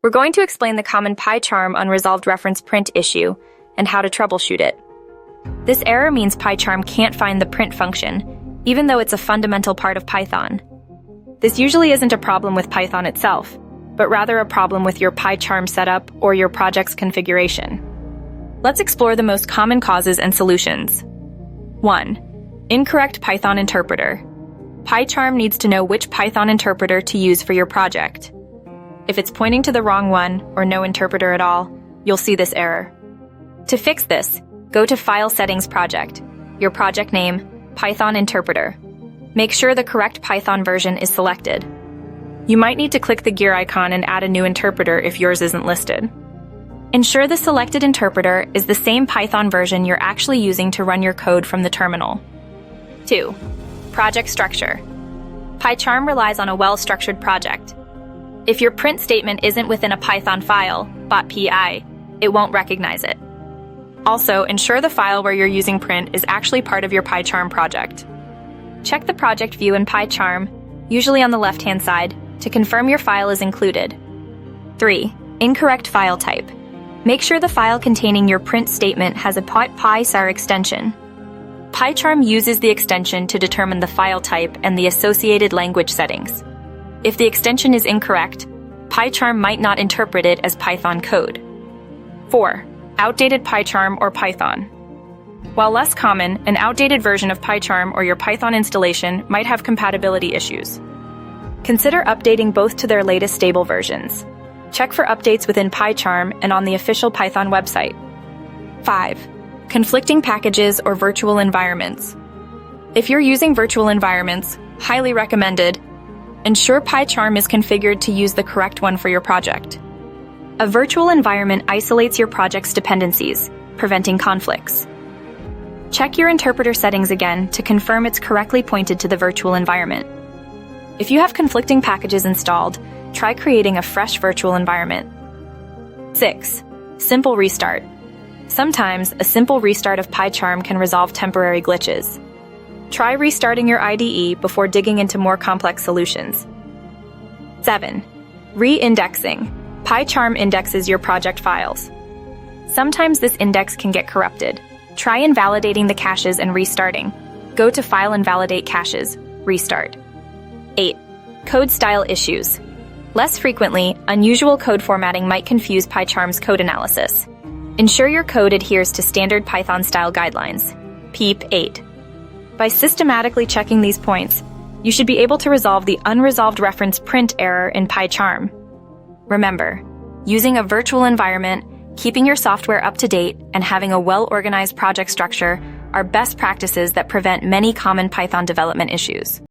We're going to explain the common PyCharm unresolved reference print issue and how to troubleshoot it. This error means PyCharm can't find the print function, even though it's a fundamental part of Python. This usually isn't a problem with Python itself, but rather a problem with your PyCharm setup or your project's configuration. Let's explore the most common causes and solutions. 1. Incorrect Python interpreter. PyCharm needs to know which Python interpreter to use for your project. If it's pointing to the wrong one or no interpreter at all, you'll see this error. To fix this, go to File Settings Project, your project name, Python Interpreter. Make sure the correct Python version is selected. You might need to click the gear icon and add a new interpreter if yours isn't listed. Ensure the selected interpreter is the same Python version you're actually using to run your code from the terminal. 2. Project structure. PyCharm relies on a well-structured project. If your print statement isn't within a Python file, .py, it won't recognize it. Also, ensure the file where you're using print is actually part of your PyCharm project. Check the project view in PyCharm, usually on the left-hand side, to confirm your file is included. 3. Incorrect file type. Make sure the file containing your print statement has a PyCharm extension. PyCharm uses the extension to determine the file type and the associated language settings. If the extension is incorrect, PyCharm might not interpret it as Python code. 4. Outdated PyCharm or Python. While less common, an outdated version of PyCharm or your Python installation might have compatibility issues. Consider updating both to their latest stable versions. Check for updates within PyCharm and on the official Python website. 5. Conflicting packages or virtual environments. If you're using virtual environments, highly recommended, ensure PyCharm is configured to use the correct one for your project. A virtual environment isolates your project's dependencies, preventing conflicts. Check your interpreter settings again to confirm it's correctly pointed to the virtual environment. If you have conflicting packages installed, try creating a fresh virtual environment. 6. Simple restart. Sometimes, a simple restart of PyCharm can resolve temporary glitches. Try restarting your IDE before digging into more complex solutions. 7. Re-indexing. PyCharm indexes your project files. Sometimes this index can get corrupted. Try invalidating the caches and restarting. Go to File and Validate Caches. Restart. 8. Code style issues. Less frequently, unusual code formatting might confuse PyCharm's code analysis. Ensure your code adheres to standard Python style guidelines. PEEP 8. By systematically checking these points, you should be able to resolve the unresolved reference print error in PyCharm. Remember, using a virtual environment, keeping your software up to date, and having a well-organized project structure are best practices that prevent many common Python development issues.